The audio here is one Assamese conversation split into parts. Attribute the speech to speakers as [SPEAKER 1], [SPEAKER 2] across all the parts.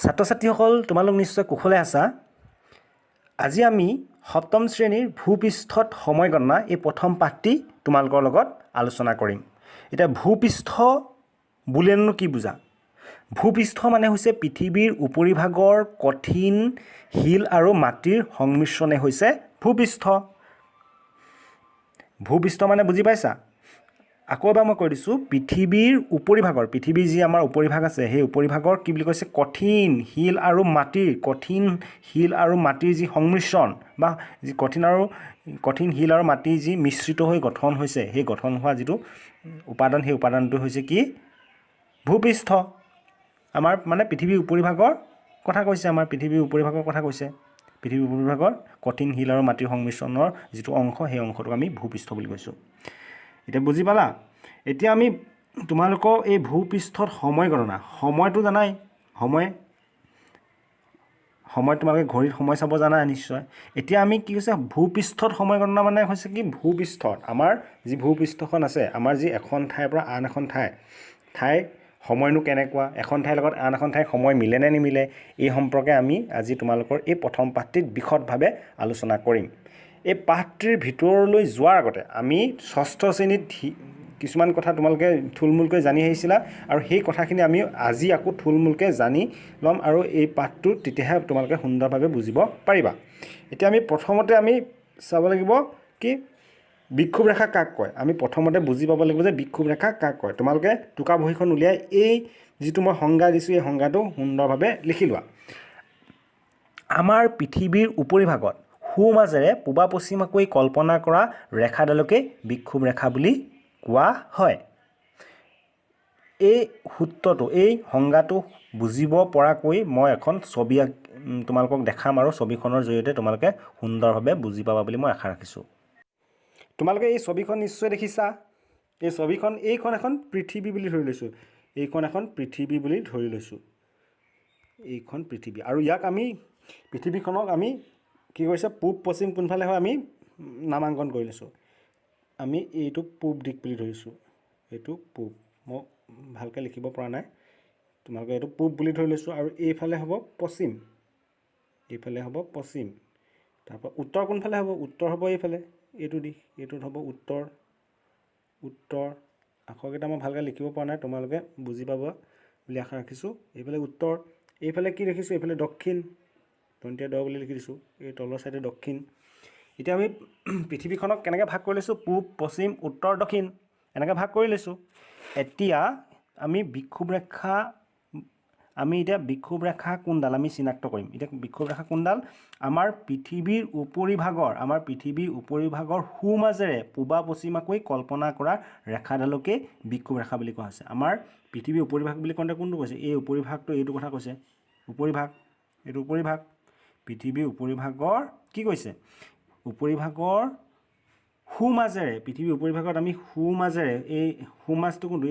[SPEAKER 1] ছাত্ৰ ছাত্ৰীসকল তোমালোক নিশ্চয় কুশলে আছা। আজি আমি সপ্তম শ্ৰেণীৰ ভূপৃষ্ঠত সময় গণনা এই প্ৰথম পাঠটি তোমালোকৰ লগত আলোচনা কৰিম। এটা ভূপৃষ্ঠ বুলিনো কি বুজা? ভূপৃষ্ঠ মানে হৈছে পৃথিৱীৰ উপৰিভাগৰ কঠিন শিল আৰু মাটিৰ সংমিশ্ৰণে হৈছে ভূপৃষ্ঠ। ভূপৃষ্ঠ মানে বুজি পাইছা? আকৌ এবাৰ মই কৈ দিছোঁ, পৃথিৱীৰ উপৰিভাগৰ, পৃথিৱীৰ যি আমাৰ উপৰিভাগ আছে সেই উপৰিভাগৰ কি বুলি কৈছে? কঠিন শিল আৰু মাটিৰ যি সংমিশ্ৰণ বা যি কঠিন শিল আৰু মাটিৰ যি মিশ্ৰিত হৈ গঠন হৈছে, সেই গঠন হোৱা যিটো উপাদান, সেই উপাদানটো হৈছে কি? ভূপৃষ্ঠ। আমাৰ মানে পৃথিৱীৰ উপৰিভাগৰ কথা কৈছে, পৃথিৱীৰ উপৰিভাগৰ কঠিন শিল আৰু মাটিৰ সংমিশ্ৰণৰ যিটো অংশ, সেই অংশটোক আমি ভূপৃষ্ঠ বুলি কৈছোঁ। এতিয়া বুজি পালা? এতিয়া আমি তোমালোকৰ এই ভূপৃষ্ঠত সময় গণনা, সময়টো জানাই, সময় তোমালোকে ঘড়ীত সময় চাব জানা নিশ্চয়। এতিয়া আমি কি হৈছে, ভূপৃষ্ঠত সময় গণনা মানে হৈছে কি? ভূপৃষ্ঠত আমাৰ যি ভূপৃষ্ঠখন আছে, আমাৰ যি এখন ঠাইৰ পৰা আন এখন ঠাইৰ সময়নো কেনেকুৱা, এখন ঠাইৰ লগত আন এখন ঠাইৰ সময় মিলে নে নিমিলে, এই সম্পৰ্কে আমি আজি তোমালোকৰ এই প্ৰথম পাঠটিত বিশদভাৱে আলোচনা কৰিম। এই পাঠটিৰ ভিতৰলৈ যোৱাৰ আগতে আমি ষষ্ঠ শ্ৰেণীত কিছুমান কথা তোমালোকে থুলমূলকৈ জানি আহিছিলা, আৰু সেই কথাখিনি আমি আজি আকৌ থুলমূলকৈ জানি ল'ম, আৰু এই পাঠটো তেতিয়াহে তোমালোকে সুন্দৰভাৱে বুজিব পাৰিবা। এতিয়া আমি প্ৰথমতে চাব লাগিব কি বিক্ষোভ ৰেখা কাক কয়। আমি প্ৰথমতে বুজি পাব লাগিব যে বিক্ষোভ ৰেখা কাক কয়। তোমালোকে টোকা বহীখন উলিয়াই এই যিটো মই সংজ্ঞা দিছোঁ, এই সংজ্ঞাটো সুন্দৰভাৱে লিখি লোৱা। আমাৰ পৃথিৱীৰ উপৰিভাগত সোঁমাজেৰে পূবা পশ্চিমাকৈ কল্পনা কৰা ৰেখাডালকে বিক্ষোভ ৰেখা বুলি কোৱা হয়। এই সূত্ৰটো, এই সংজ্ঞাটো বুজিব পৰাকৈ মই এখন ছবি তোমালোকক দেখাম, আৰু ছবিখনৰ জৰিয়তে তোমালোকে সুন্দৰভাৱে বুজি পাবা বুলি মই আশা ৰাখিছোঁ। তোমালোকে এই ছবিখন নিশ্চয় দেখিছা। এই ছবিখন, এইখন এখন পৃথিৱী বুলি ধৰি লৈছোঁ, এইখন পৃথিৱী, আৰু ইয়াক পৃথিৱীখনক আমি কি কৰিছে, পূব পশ্চিম কোনফালে হয় আমি নামাংকন কৰি লৈছোঁ। আমি এইটো পূব দিশ বুলি ধৰিছোঁ, এইটো পূব, মই ভালকৈ লিখিব পৰা নাই, তোমালোকে এইটো পূব বুলি ধৰি লৈছোঁ, আৰু এইফালে হ'ব পশ্চিম, তাৰপৰা উত্তৰ কোনফালে হ'ব? উত্তৰ হ'ব এইফালে, এইটো দিশ, এইটোত হ'ব উত্তৰ। আখৰকেইটা মই ভালকৈ লিখিব পৰা নাই, তোমালোকে বুজি পাব বুলি আশা ৰাখিছোঁ। এইফালে উত্তৰ, এইফালে কি দেখিছোঁ? এইফালে দক্ষিণ, দন্তীয়া দ বুলি লিখি দিছোঁ, এই তলৰ চাইডে দক্ষিণ। এতিয়া আমি পৃথিৱীখনক কেনেকৈ ভাগ কৰি লৈছোঁ? পূব, পশ্চিম, উত্তৰ, দক্ষিণ, এনেকৈ ভাগ কৰি লৈছোঁ। এতিয়া আমি বিক্ষোভ ৰেখা কোনডাল আমি চিনাক্ত কৰিম। এতিয়া বিক্ষোভ ৰেখা কোনডাল? আমাৰ পৃথিৱীৰ উপৰিভাগৰ সোঁমাজেৰে পূবা পশ্চিমাকৈ কল্পনা কৰা ৰেখাডালকে বিক্ষোভ ৰেখা বুলি কোৱা হৈছে। আমাৰ পৃথিৱীৰ উপৰিভাগ বুলি কওঁতে কোনটো কৈছে? এই উপৰিভাগটো, এইটো কথা কৈছে, এইটো উপৰিভাগ। পৃথিৱীৰ উপৰিভাগৰ কি কৈছে? উপৰিভাগৰ সোঁমাজেৰে, পৃথিৱীৰ উপৰিভাগত আমি সোঁমাজেৰে, এই সোঁমাজটো কোনটো?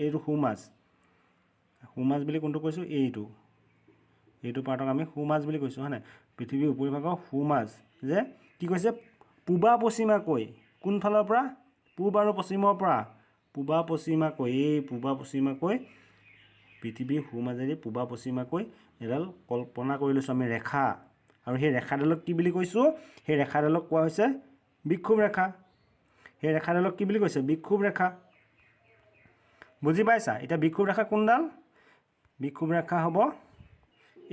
[SPEAKER 1] এইটো সোঁমাজ বুলি কোনটো কৈছোঁ? এইটো পাৰ্টক আমি সোঁমাজ বুলি কৈছোঁ, হয় নাই? পৃথিৱীৰ উপৰিভাগৰ সোঁমাজ যে কি কৈছে? পূবা পশ্চিমাকৈ, কোনফালৰ পৰা? পূব আৰু পশ্চিমৰ পৰা, পূবা পশ্চিমাকৈ পৃথিৱীৰ সোঁমাজেদি পূবা পশ্চিমাকৈ এডাল কল্পনা কৰি লৈছোঁ আমি ৰেখা, আৰু সেই ৰেখাডালক কি বুলি কৈছোঁ? সেই ৰেখাডালক কোৱা হৈছে বিক্ষোভ ৰেখা। বিক্ষোভ ৰেখা। বুজি পাইছা? এতিয়া বিক্ষোভ ৰেখা কোনডাল? বিক্ষোভ ৰেখা হ'ব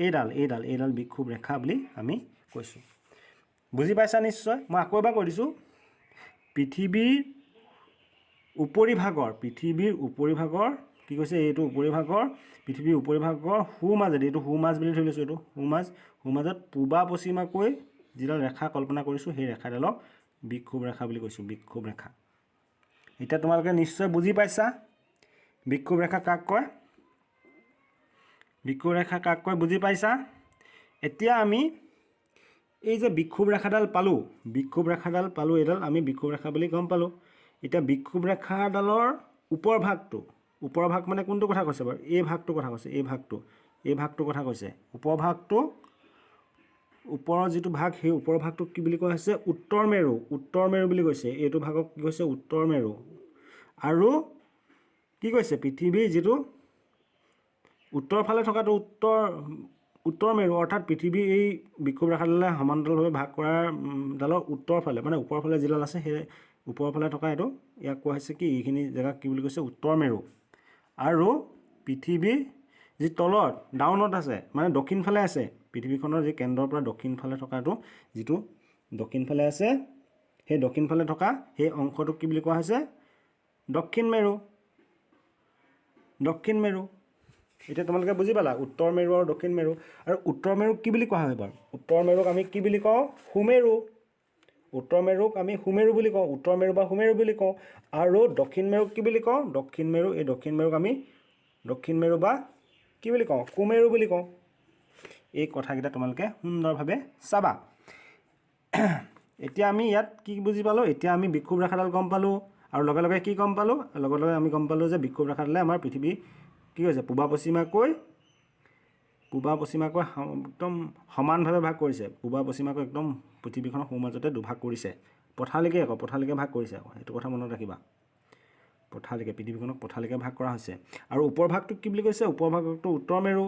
[SPEAKER 1] এইডাল বিক্ষোভ ৰেখা বুলি আমি কৈছোঁ। বুজি পাইছা নিশ্চয়? মই আকৌ এবাৰ কৈ দিছোঁ, পৃথিৱীৰ উপৰিভাগৰ কি কৈছে? এইটো উপৰিভাগৰ, পৃথিৱীৰ উপৰিভাগৰ সোঁমাজেদি, এইটো সোঁমাজ বুলি ধৰি লৈছোঁ, এইটো সোঁমাজত পূবা পশ্চিমাকৈ যিডাল ৰেখা কল্পনা কৰিছোঁ, সেই ৰেখাডালক বিক্ষোভ ৰেখা বুলি কৈছোঁ, বিক্ষোভ ৰেখা। এতিয়া তোমালোকে নিশ্চয় বুজি পাইছা বিক্ষোভ ৰেখা কাক কয়? বুজি পাইছা? এতিয়া আমি এই যে বিক্ষোভ ৰেখাডাল পালোঁ, এইডাল আমি বিক্ষোভ ৰেখা বুলি গম পালোঁ। এতিয়া বিক্ষোভ ৰেখাডালৰ ওপৰ ভাগ মানে কোনটো কথা কৈছে বাৰু? এই ভাগটোৰ কথা কৈছে, এই ভাগটোৰ কথা কৈছে। ওপৰৰ যিটো ভাগ, সেই ওপৰৰ ভাগটোক কি বুলি কোৱা হৈছে? উত্তৰ মেৰু বুলি কৈছে। এইটো ভাগক কি কৈছে? উত্তৰ মেৰু। আৰু কি কৈছে? পৃথিৱীৰ যিটো উত্তৰ ফালে থকাটো উত্তৰ মেৰু অৰ্থাৎ পৃথিৱীৰ এই বিক্ষোভ ৰেখাডালে সমান্তৰালভাৱে ভাগ কৰাৰ ডালৰ উত্তৰ ফালে মানে ওপৰৰ ফালে যিডাল আছে সেই ওপৰৰ ফালে থকা এইটো ইয়াক কোৱা হৈছে কি এইখিনি জেগাক কি বুলি কৈছে উত্তৰ মেৰু। আৰু পৃথিৱীৰ যি তলত ডাউনত আছে মানে দক্ষিণ ফালে আছে পৃথিৱীখনৰ যি কেন্দ্ৰৰ পৰা দক্ষিণ ফালে থকাটো যিটো দক্ষিণ ফালে আছে সেই দক্ষিণ ফালে থকা সেই অংশটোক কি বুলি কোৱা হৈছে দক্ষিণ মেৰু। দক্ষিণ মেৰু এতিয়া তোমালোকে বুজি পালা উত্তৰ মেৰু আৰু দক্ষিণ মেৰু। আৰু উত্তৰ মেৰুক কি বুলি কোৱা হয় বাৰু উত্তৰ মেৰুক আমি কি বুলি কওঁ সুমেৰু। উত্তৰ মেৰুক আমি সুমেৰু বুলি কওঁ উত্তৰ মেৰু বা সুমেৰু বুলি কওঁ। আৰু দক্ষিণ মেৰুক কি বুলি কওঁ দক্ষিণ মেৰু। এই দক্ষিণ মেৰুক আমি দক্ষিণ মেৰু বা কি বুলি কওঁ কুমেৰু বুলি কওঁ। এই কথাকেইটা তোমালোকে সুন্দৰভাৱে চাবা। এতিয়া আমি ইয়াত কি বুজি পালোঁ এতিয়া আমি বিক্ষোভ ৰেখাডাল গম পালোঁ আৰু লগে লগে কি গম পালোঁ লগে লগে আমি গম পালোঁ যে বিক্ষোভ ৰেখাডালে আমাৰ পৃথিৱী কি হৈছে পূবা পশ্চিমাকৈ একদম সমানভাৱে ভাগ কৰিছে। পূবা পশ্চিমাকৈ একদম পৃথিৱীখনৰ সোঁমাজতে দুভাগ কৰিছে। পথালিকে ভাগ কৰিছে আকৌ সেইটো কথা মনত ৰাখিবা। পথালিকে পৃথিৱীখনক পথালিকে ভাগ কৰা হৈছে। আৰু ওপৰ ভাগটোক কি বুলি কৈছে ওপৰ ভাগটো উত্তৰ মেৰু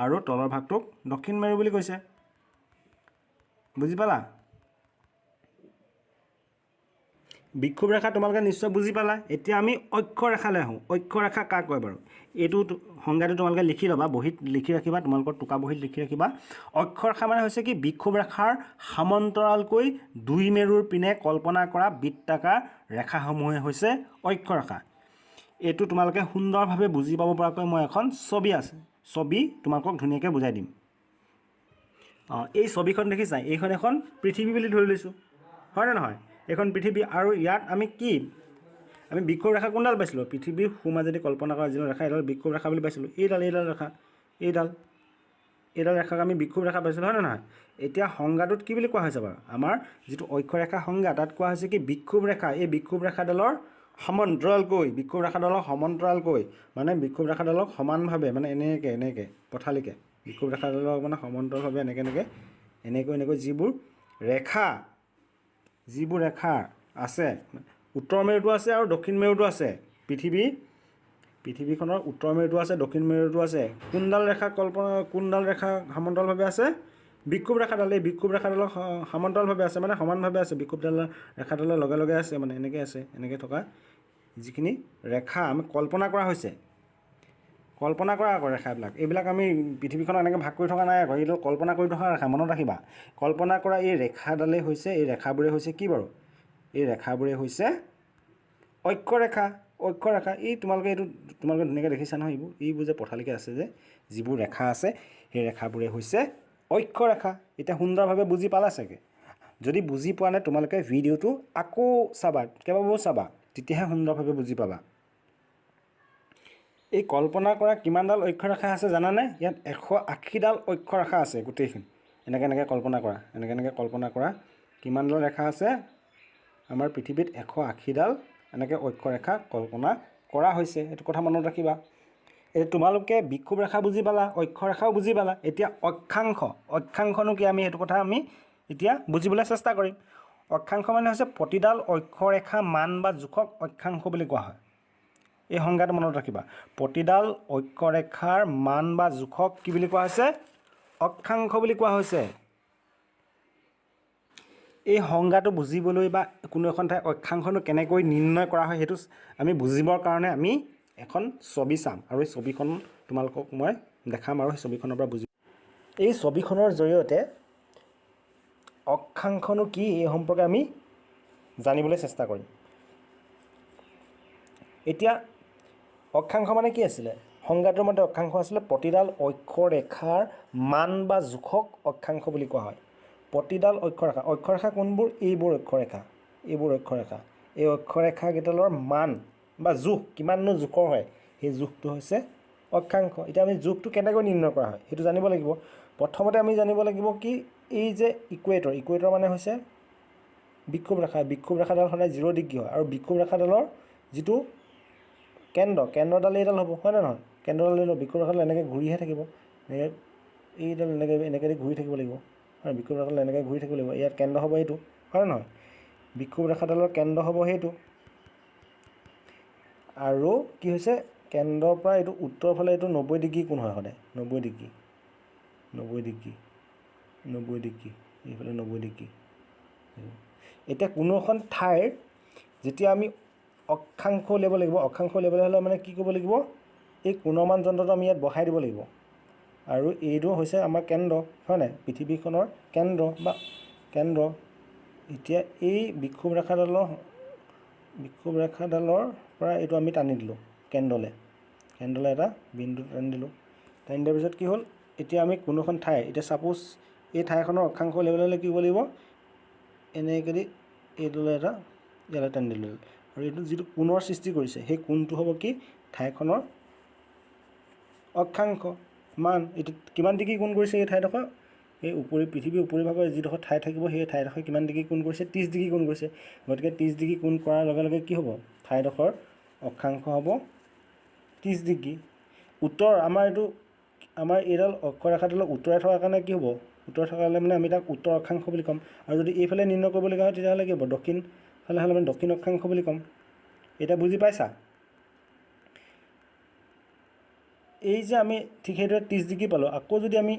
[SPEAKER 1] আৰু তলৰ ভাগটোক দক্ষিণ মেৰু বুলি কৈছে। বুজি পালা? বিক্ষোভ ৰেখা তোমালোকে নিশ্চয় বুজি পালা। এতিয়া আমি অক্ষৰেখালৈ আহোঁ। অক্ষৰেখা কাক কয় বাৰু এইটো সংজ্ঞাটো তোমালোকে লিখি ল'বা বহীত লিখি ৰাখিবা তোমালোকৰ টোকা বহীত লিখি ৰাখিবা। অক্ষৰেখা মানে হৈছে কি বিক্ষোভ ৰেখাৰ সমান্তৰালকৈ দুই মেৰুৰ পিনে কল্পনা কৰা বৃত্তাকাৰ ৰেখাসমূহে হৈছে অক্ষৰেখা। এইটো তোমালোকে সুন্দৰভাৱে বুজি পাব পৰাকৈ মই এখন ছবি তোমালোকক ধুনীয়াকৈ বুজাই দিম। এই ছবিখন দেখিছা এইখন এখন পৃথিৱী বুলি ধৰি লৈছোঁ হয়নে নহয় এইখন পৃথিৱী। আৰু ইয়াত আমি বিক্ষোভ ৰেখা কোনডাল পাইছিলোঁ পৃথিৱীৰ সোঁমাজেদি কল্পনা কৰা যিডাল ৰেখা এইডাল বিক্ষোভ ৰেখা বুলি পাইছিলোঁ। এইডাল ৰেখা এইডাল ৰেখাক আমি বিক্ষোভ ৰেখা পাইছিলোঁ হয়নে নহয়। এতিয়া সংজ্ঞাটোত কি বুলি কোৱা হৈছে বাৰু আমাৰ যিটো অক্ষৰেখা সংজ্ঞা তাত কোৱা হৈছে কি বিক্ষোভ ৰেখা এই বিক্ষোভ ৰেখাডালৰ সমান্তৰালকৈ মানে বিক্ষোভ ৰেখাডালক সমানভাৱে মানে এনেকৈ পথালিকে বিক্ষোভ ৰেখাডালক মানে সমান্তৰালভাৱে এনেকৈ যিবোৰ ৰেখা আছে উত্তৰ মেৰুটো আছে আৰু দক্ষিণ মেৰুটো আছে। পৃথিৱীখনৰ উত্তৰ মেৰুটো আছে দক্ষিণ মেৰুটো আছে। কোনডাল ৰেখা সমান্তৰালভাৱে আছে বিক্ষোভ ৰেখাডাল। এই বিক্ষোভ ৰেখাডালৰ সমান্তৰালভাৱে আছে মানে সমানভাৱে আছে। বিক্ষোভডালৰ ৰেখাডালৰ লগে লগে আছে মানে এনেকৈ থকা যিখিনি ৰেখা আমি কল্পনা কৰা আকৌ ৰেখাবিলাক এইবিলাক আমি পৃথিৱীখনক এনেকৈ ভাগ কৰি থকা নাই আকৌ এইডাল কল্পনা কৰি থকা ৰেখা মনত ৰাখিবা। কল্পনা কৰা এই ৰেখাডালেই হৈছে এই ৰেখাবোৰে হৈছে কি বাৰু এই ৰেখাবোৰে হৈছে অক্ষৰেখা। এই তোমালোকে ধুনীয়াকৈ দেখিছা নহয় এইবোৰ যে পথালিকে আছে যে যিবোৰ ৰেখা আছে সেই ৰেখাবোৰে হৈছে অক্ষৰেখা। এতিয়া সুন্দৰভাৱে বুজি পালা চাগে। যদি বুজি পোৱা নাই তোমালোকে ভিডিঅ'টো আকৌ চাবা কেইবাবাৰো চাবা তেতিয়াহে সুন্দৰভাৱে বুজি পাবা। এই কল্পনা কৰা কিমানডাল অক্ষৰেখা আছে জানানে ইয়াত 180ডাল অক্ষৰেখা আছে গোটেইখিনি এনেকৈ কল্পনা কৰা কিমানডাল ৰেখা আছে আমাৰ পৃথিৱীত 180ডাল এনেকৈ অক্ষৰেখা কল্পনা কৰা হৈছে। এইটো কথা মনত ৰাখিবা। তোমালোকে বিক্ষোভ ৰেখা বুজি পালা অক্ষৰেখাও বুজি পালা। এতিয়া অক্ষাংশনো কি আমি সেইটো কথা আমি এতিয়া বুজিবলৈ চেষ্টা কৰিম। অক্ষাংশ মানে হৈছে প্ৰতিডাল অক্ষৰেখা মান বা জোখক অক্ষাংশ বুলি কোৱা হয়। এই সংজ্ঞাটো মনত ৰাখিবা প্ৰতিডাল অক্ষৰেখাৰ মান বা জোখক কি বুলি কোৱা হৈছে অক্ষাংশ বুলি কোৱা হৈছে। এই সংজ্ঞাটো বুজিবলৈ বা কোনো এখন ঠাইৰ অক্ষাংশনো কেনেকৈ নিৰ্ণয় কৰা হয় সেইটো আমি বুজিবৰ কাৰণে আমি এখন ছবি চাম আৰু এই ছবিখন তোমালোকক মই দেখাম আৰু সেই ছবিখনৰ পৰা এই ছবিখনৰ জৰিয়তে অক্ষাংশনো কি এই সম্পৰ্কে আমি জানিবলৈ চেষ্টা কৰিম। এতিয়া অক্ষাংশ মানে কি আছিলে সংজ্ঞাটোৰ মতে অক্ষাংশ আছিলে প্ৰতিডাল অক্ষৰেখাৰ মান বা জোখক অক্ষাংশ বুলি কোৱা হয়। প্ৰতিডাল অক্ষৰেখা কোনবোৰ এইবোৰ অক্ষৰেখা এই অক্ষৰেখাকেইডালৰ মান বা জোখ কিমাননো জোখৰ হয় সেই জোখটো হৈছে অক্ষাংশ। এতিয়া আমি জোখটো কেনেকৈ নিৰ্ণয় কৰা হয় সেইটো জানিব লাগিব। প্ৰথমতে আমি জানিব লাগিব কি এই যে ইকুৱেটৰ মানে হৈছে বিক্ষোভ ৰেখাডাল সদায় 0 ডিগ্ৰী হয় আৰু বিক্ষোভ ৰেখাডালৰ যিটো কেন্দ্ৰডাল এইডাল হ'ব হয়নে নহয়। কেন্দ্ৰডাল বিক্ষোভ ৰেখাডাল এনেকৈ ঘূৰিহে থাকিব এইডাল এনেকৈ ঘূৰি থাকিব লাগিব আৰু বিক্ষোভ ৰেখাডাল এনেকৈ ঘূৰি থাকিব লাগিব। ইয়াত কেন্দ্ৰ হ'ব এইটো হয়নে নহয় বিক্ষোভ ৰেখাডালৰ কেন্দ্ৰ হ'ব সেইটো। আৰু কি হৈছে কেন্দ্ৰৰ পৰা এইটো উত্তৰ ফালে এইটো 90 ডিগ্ৰী কোণ হয় সদায় 90 ডিগ্ৰী 90 ডিগ্ৰী 90 ডিগ্ৰী এইফালে 90 ডিগ্ৰী। এতিয়া কোনো এখন ঠাইৰ যেতিয়া আমি অক্ষাংশ উলিয়াব লাগিব, অক্ষাংশ উলিয়াবলৈ হ'লে মানে কি কৰিব লাগিব, এই কোণমান যন্ত্ৰটো আমি ইয়াত বহাই দিব লাগিব। আৰু এইটো হৈছে আমাৰ কেন্দ্ৰ, হয় নাই, পৃথিৱীখনৰ কেন্দ্ৰ বা কেন্দ্ৰ। এতিয়া এই বিক্ষোভ ৰেখাডালৰ পৰা এইটো আমি টানি দিলোঁ কেন্দ্ৰলৈ এটা বিন্দু টানি দিলোঁ। টানি দিয়াৰ পিছত কি হ'ল, এতিয়া আমি কোনোখন ঠাই, এতিয়া ছাপ'জ এই ঠাইখনৰ অক্ষাংশ উলিয়াবলৈ হ'লে কি কৰিব লাগিব, এনেকৈ দি এইটোলৈ এটা ইয়ালৈ টানি দিলোঁ। আৰু এইটো যিটো কোণৰ সৃষ্টি কৰিছে সেই কোণটো হ'ব কি ঠাইখনৰ অক্ষাংশ মান। এইটো কিমান ডিগ্ৰী কোণ কৰিছে এই ঠাইডোখৰ, এই পৃথিৱীৰ উপৰিভাগৰ যিডোখৰ ঠাই থাকিব সেই ঠাইডোখৰ কিমান ডিগ্ৰী কোণ কৰিছে, 30 ডিগ্ৰী কোণ কৰিছে। গতিকে 30 ডিগ্ৰী কোণ কৰাৰ লগে লগে কি হ'ব, ঠাইডোখৰ অক্ষাংশ হ'ব 30 ডিগ্ৰী। উত্তৰ আমাৰ এইডাল অক্ষৰেখাডালৰ উত্তৰে থকাৰ কাৰণে কি হ'ব, উত্তৰে থকা হ'লে মানে আমি তাক উত্তৰ অক্ষাংশ বুলি ক'ম। আৰু যদি এইফালে নিৰ্ণয় কৰিবলগীয়া হয় তেতিয়াহ'লে কি হ'ব, দক্ষিণ ফালে হ'লে মানে দক্ষিণ অক্ষাংশ বুলি ক'ম। এতিয়া বুজি পাইছা? এই যে আমি ঠিক সেইদৰে 30 ডিগ্ৰী পালোঁ। আকৌ যদি আমি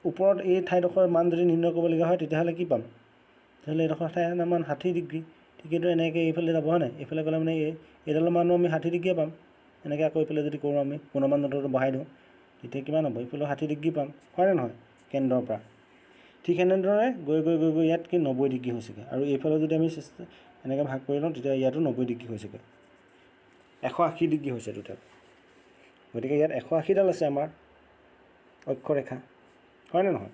[SPEAKER 1] ওপৰত এই ঠাইডোখৰ মান যদি নিৰ্ণয় কৰিবলগীয়া হয় তেতিয়াহ'লে কি পাম, তেতিয়াহ'লে এইডোখৰ ঠাইৰ মান 60 ডিগ্ৰী। ঠিক সেইদৰে এনেকৈ এইফালে যাব, হয় নাই, এইফালে গ'লে মানে এইডালৰ মানো আমি 60 ডিগ্ৰীয়ে পাম। এনেকৈ আকৌ এইফালে যদি কৰোঁ আমি কোণমান যন্ত্ৰটো বহাই দিওঁ তেতিয়া কিমান হ'ব, এইফালেও 60 ডিগ্ৰী পাম, হয়নে নহয়, কেন্দ্ৰৰ পৰা। ঠিক এনেদৰে গৈ গৈ গৈ গৈ ইয়াত কি 90 ডিগ্ৰী হৈছেগৈ। আৰু এইফালে যদি আমি এনেকৈ ভাগ কৰি লওঁ তেতিয়া ইয়াতো 90 ডিগ্ৰী হৈছেগৈ, 180 ডিগ্ৰী হৈছে টোটেল। গতিকে ইয়াত 180ডাল আছে আমাৰ অক্ষৰেখা, হয়নে নহয়।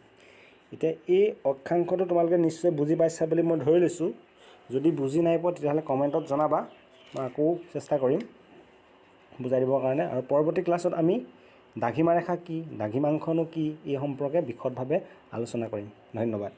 [SPEAKER 1] এতিয়া এই অক্ষাংশটো তোমালোকে নিশ্চয় বুজি পাইছা বুলি মই ধৰি লৈছোঁ। যদি বুজি নাই পোৱা তেতিয়াহ'লে কমেণ্টত জনাবা, মই আকৌ চেষ্টা কৰিম বুজাই দিবৰ কাৰণে। আৰু পৰৱৰ্তী ক্লাছত আমি দ্ৰাঘিমা ৰেখা কি, দ্ৰাঘিমাংশনো কি, এই সম্পৰ্কে বিশদভাৱে আলোচনা কৰিম। ধন্যবাদ।